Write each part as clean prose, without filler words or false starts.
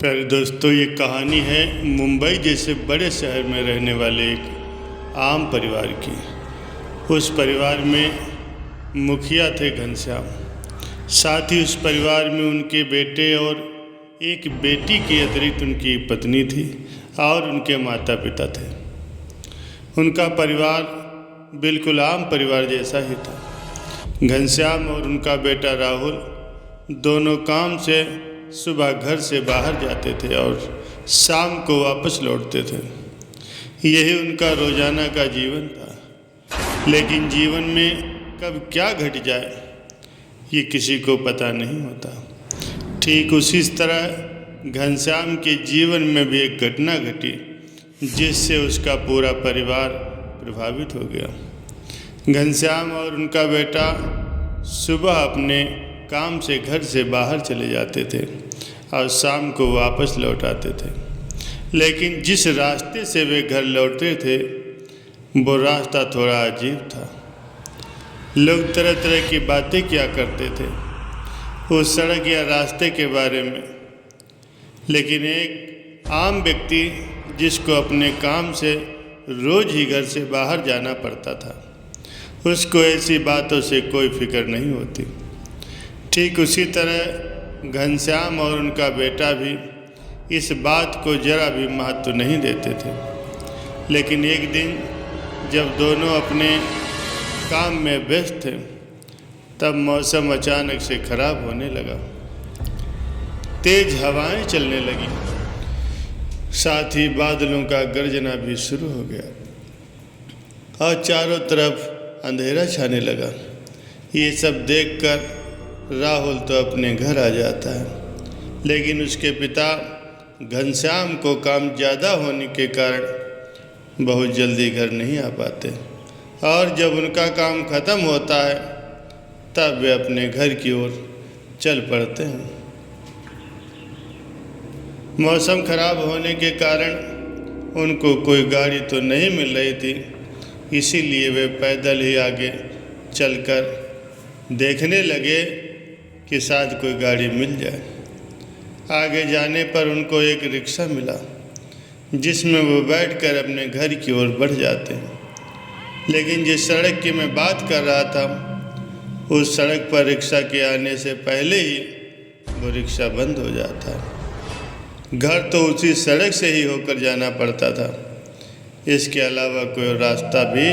प्यारे दोस्तों, ये कहानी है मुंबई जैसे बड़े शहर में रहने वाले एक आम परिवार की। उस परिवार में मुखिया थे घनश्याम। साथ ही उस परिवार में उनके बेटे और एक बेटी के अतिरिक्त उनकी पत्नी थी और उनके माता पिता थे। उनका परिवार बिल्कुल आम परिवार जैसा ही था। घनश्याम और उनका बेटा राहुल दोनों काम से सुबह घर से बाहर जाते थे और शाम को वापस लौटते थे। यही उनका रोज़ाना का जीवन था। लेकिन जीवन में कब क्या घट जाए ये किसी को पता नहीं होता। ठीक उसी तरह घनश्याम के जीवन में भी एक घटना घटी जिससे उसका पूरा परिवार प्रभावित हो गया। घनश्याम और उनका बेटा सुबह अपने काम से घर से बाहर चले जाते थे और शाम को वापस लौट आते थे। लेकिन जिस रास्ते से वे घर लौटते थे वो रास्ता थोड़ा अजीब था। लोग तरह तरह की बातें किया करते थे उस सड़क या रास्ते के बारे में। लेकिन एक आम व्यक्ति जिसको अपने काम से रोज़ ही घर से बाहर जाना पड़ता था, उसको ऐसी बातों से कोई फिक्र नहीं होती। ठीक उसी तरह घनश्याम और उनका बेटा भी इस बात को जरा भी महत्व नहीं देते थे। लेकिन एक दिन जब दोनों अपने काम में व्यस्त थे तब मौसम अचानक से खराब होने लगा। तेज हवाएं चलने लगी, साथ ही बादलों का गरजना भी शुरू हो गया और चारों तरफ अंधेरा छाने लगा। ये सब देखकर राहुल तो अपने घर आ जाता है, लेकिन उसके पिता घनश्याम को काम ज़्यादा होने के कारण बहुत जल्दी घर नहीं आ पाते और जब उनका काम ख़त्म होता है तब वे अपने घर की ओर चल पड़ते हैं। मौसम खराब होने के कारण उनको कोई गाड़ी तो नहीं मिल रही थी, इसीलिए वे पैदल ही आगे चलकर देखने लगे कि शायद कोई गाड़ी मिल जाए। आगे जाने पर उनको एक रिक्शा मिला जिसमें वो बैठकर अपने घर की ओर बढ़ जाते हैं। लेकिन जिस सड़क की मैं बात कर रहा था उस सड़क पर रिक्शा के आने से पहले ही वो रिक्शा बंद हो जाता। घर तो उसी सड़क से ही होकर जाना पड़ता था, इसके अलावा कोई रास्ता भी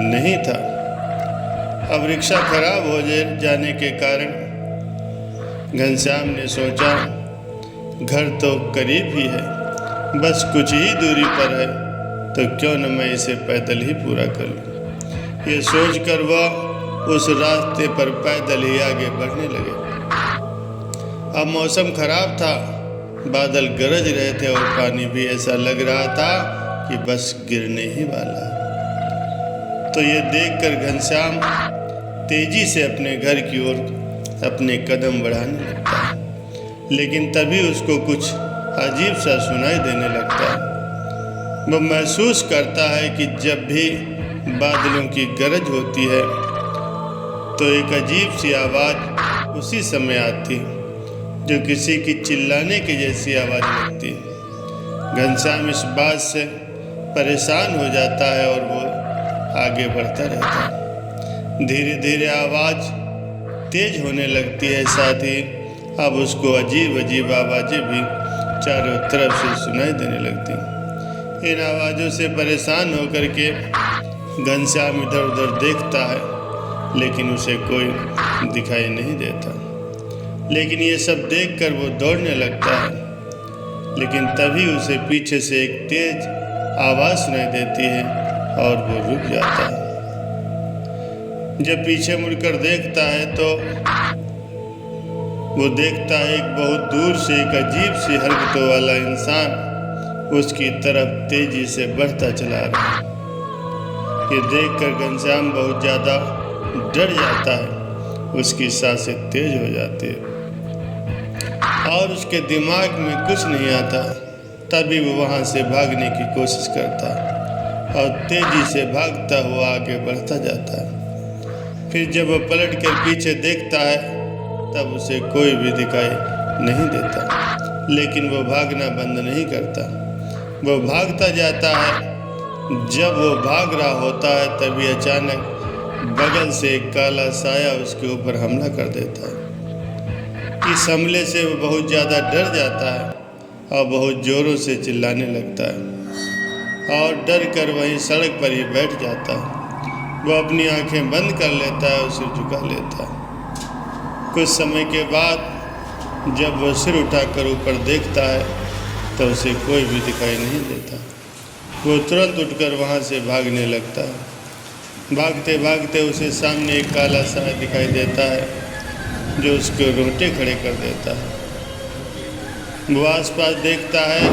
नहीं था। अब रिक्शा खराब हो जाने के कारण घनश्याम ने सोचा घर तो करीब ही है, बस कुछ ही दूरी पर है, तो क्यों न मैं इसे पैदल ही पूरा कर लूँ। ये सोचकर वह उस रास्ते पर पैदल ही आगे बढ़ने लगे। अब मौसम खराब था, बादल गरज रहे थे और पानी भी ऐसा लग रहा था कि बस गिरने ही वाला है। तो ये देखकर घनश्याम तेजी से अपने घर की ओर अपने कदम बढ़ाने लगता है। लेकिन तभी उसको कुछ अजीब सा सुनाई देने लगता है। वो महसूस करता है कि जब भी बादलों की गरज होती है तो एक अजीब सी आवाज़ उसी समय आती जो किसी की चिल्लाने की जैसी आवाज़ लगती है। घनश्याम इस बात से परेशान हो जाता है और वो आगे बढ़ता रहता है। धीरे धीरे आवाज़ तेज होने लगती है, साथ ही अब उसको अजीब अजीब आवाज़ें भी चारों तरफ से सुनाई देने लगती। इन आवाज़ों से परेशान होकर के घनश्याम इधर उधर देखता है, लेकिन उसे कोई दिखाई नहीं देता। लेकिन ये सब देखकर वो दौड़ने लगता है, लेकिन तभी उसे पीछे से एक तेज आवाज़ सुनाई देती है और वो रुक जाता है। जब पीछे मुड़कर देखता है तो वो देखता है एक बहुत दूर से एक अजीब सी हरकतों वाला इंसान उसकी तरफ तेजी से बढ़ता चला रहा है। ये देखकर घनश्याम बहुत ज़्यादा डर जाता है, उसकी सांसें तेज हो जाती है और उसके दिमाग में कुछ नहीं आता। तभी वो वहाँ से भागने की कोशिश करता है और तेज़ी से भागता हुआ आगे बढ़ता जाता है। फिर जब वो पलट कर पीछे देखता है तब उसे कोई भी दिखाई नहीं देता। लेकिन वो भागना बंद नहीं करता। वो भागता जाता है। जब वो भाग रहा होता है तभी अचानक बगल से एक काला साया उसके ऊपर हमला कर देता है। इस हमले से वो बहुत ज़्यादा डर जाता है और बहुत ज़ोरों से चिल्लाने लगता है और डर कर वहीं सड़क पर ही बैठ जाता है। वो अपनी आंखें बंद कर लेता है और सिर झुका लेता है। कुछ समय के बाद जब वो सिर उठाकर ऊपर देखता है तो उसे कोई भी दिखाई नहीं देता। वो तुरंत उठकर वहाँ से भागने लगता है। भागते भागते उसे सामने एक काला साया दिखाई देता है जो उसके रोंगटे खड़े कर देता है। वो आसपास देखता है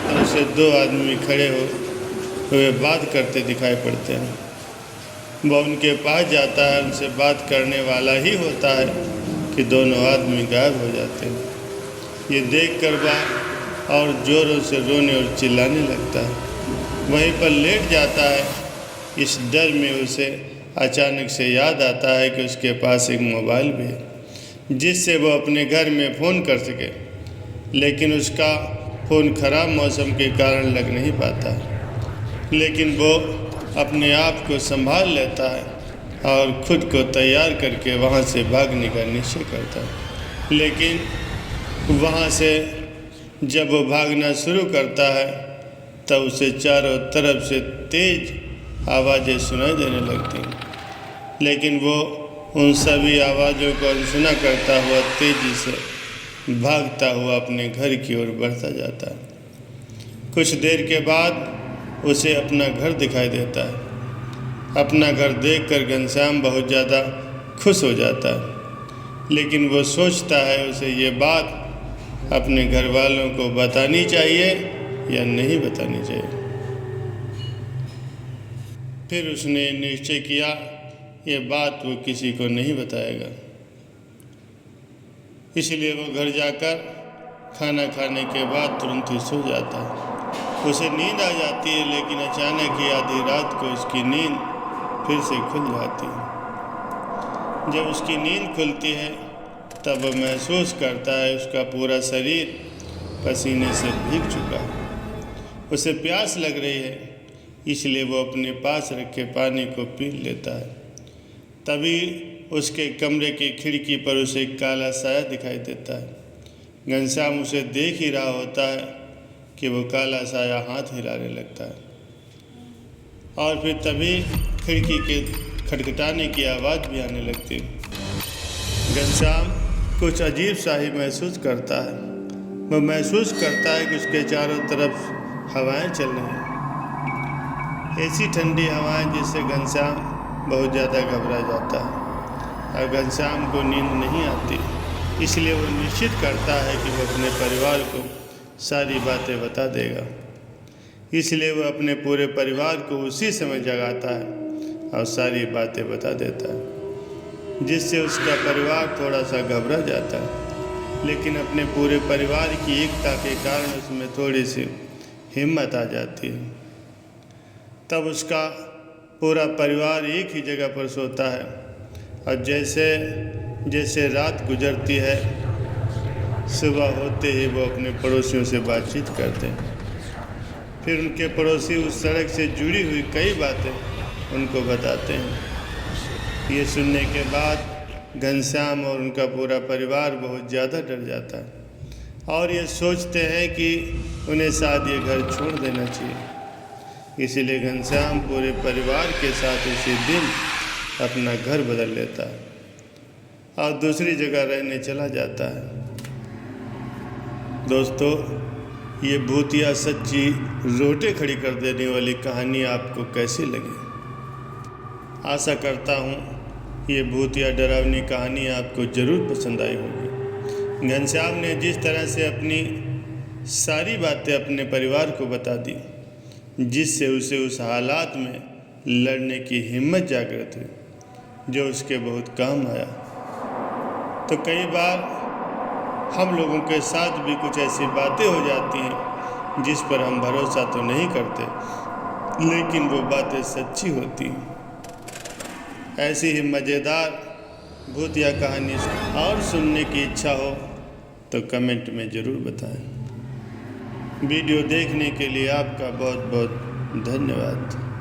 तो उसे दो आदमी खड़े हुए बात करते दिखाई पड़ते हैं। वह उनके पास जाता है। उनसे बात करने वाला ही होता है कि दोनों आदमी गायब हो जाते हैं। ये देखकर वह और ज़ोरों से रोने और चिल्लाने लगता है। वहीं पर लेट जाता है। इस डर में उसे अचानक से याद आता है कि उसके पास एक मोबाइल भी है जिससे वो अपने घर में फ़ोन कर सके, लेकिन उसका फ़ोन ख़राब मौसम के कारण लग नहीं पाता। लेकिन वो अपने आप को संभाल लेता है और ख़ुद को तैयार करके वहाँ से भागने का निश्चय करता है। लेकिन वहाँ से जब वो भागना शुरू करता है तब उसे चारों तरफ से तेज़ आवाज़ें सुनाई देने लगती हैं। लेकिन वो उन सभी आवाज़ों को अनसुना करता हुआ तेज़ी से भागता हुआ अपने घर की ओर बढ़ता जाता है। कुछ देर के बाद उसे अपना घर दिखाई देता है। अपना घर देखकर घनश्याम बहुत ज़्यादा खुश हो जाता है, लेकिन वो सोचता है उसे ये बात अपने घर वालों को बतानी चाहिए या नहीं बतानी चाहिए। फिर उसने निश्चय किया ये बात वो किसी को नहीं बताएगा। इसलिए वो घर जाकर खाना खाने के बाद तुरंत ही सो जाता है। उसे नींद आ जाती है, लेकिन अचानक ही आधी रात को उसकी नींद फिर से खुल जाती है। जब उसकी नींद खुलती है तब वह महसूस करता है उसका पूरा शरीर पसीने से भीग चुका है। उसे प्यास लग रही है, इसलिए वो अपने पास रखे पानी को पी लेता है। तभी उसके कमरे की खिड़की पर उसे एक काला साया दिखाई देता है। घनश्याम उसे देख ही रहा होता है कि वो काला साया हाथ हिलाने लगता है और फिर तभी खिड़की के खटखटाने की आवाज़ भी आने लगती है। घनश्याम कुछ अजीब सा ही महसूस करता है। वह महसूस करता है कि उसके चारों तरफ हवाएं चल रही हैं, ऐसी ठंडी हवाएं जिससे घनश्याम बहुत ज़्यादा घबरा जाता है और घनश्याम को नींद नहीं आती। इसलिए वो निश्चित करता है कि वो अपने परिवार को सारी बातें बता देगा। इसलिए वह अपने पूरे परिवार को उसी समय जगाता है और सारी बातें बता देता है, जिससे उसका परिवार थोड़ा सा घबरा जाता है। लेकिन अपने पूरे परिवार की एकता के कारण उसमें थोड़ी सी हिम्मत आ जाती है। तब उसका पूरा परिवार एक ही जगह पर सोता है और जैसे जैसे रात गुजरती है, सुबह होते ही वो अपने पड़ोसियों से बातचीत करते हैं। फिर उनके पड़ोसी उस सड़क से जुड़ी हुई कई बातें उनको बताते हैं। ये सुनने के बाद घनश्याम और उनका पूरा परिवार बहुत ज़्यादा डर जाता है और ये सोचते हैं कि उन्हें शायद ये घर छोड़ देना चाहिए। इसीलिए घनश्याम पूरे परिवार के साथ उसी दिन अपना घर बदल लेता है और दूसरी जगह रहने चला जाता है। दोस्तों, ये भूतिया सच्ची रोटे खड़ी कर देने वाली कहानी आपको कैसी लगी? आशा करता हूँ ये भूतिया डरावनी कहानी आपको ज़रूर पसंद आई होगी। घनश्याम ने जिस तरह से अपनी सारी बातें अपने परिवार को बता दी, जिससे उसे उस हालात में लड़ने की हिम्मत जागृत हुई, जो उसके बहुत काम आया। तो कई बार हम लोगों के साथ भी कुछ ऐसी बातें हो जाती हैं जिस पर हम भरोसा तो नहीं करते, लेकिन वो बातें सच्ची होती हैं। ऐसी ही मज़ेदार भूतिया कहानी और सुनने की इच्छा हो तो कमेंट में ज़रूर बताएं। वीडियो देखने के लिए आपका बहुत बहुत धन्यवाद।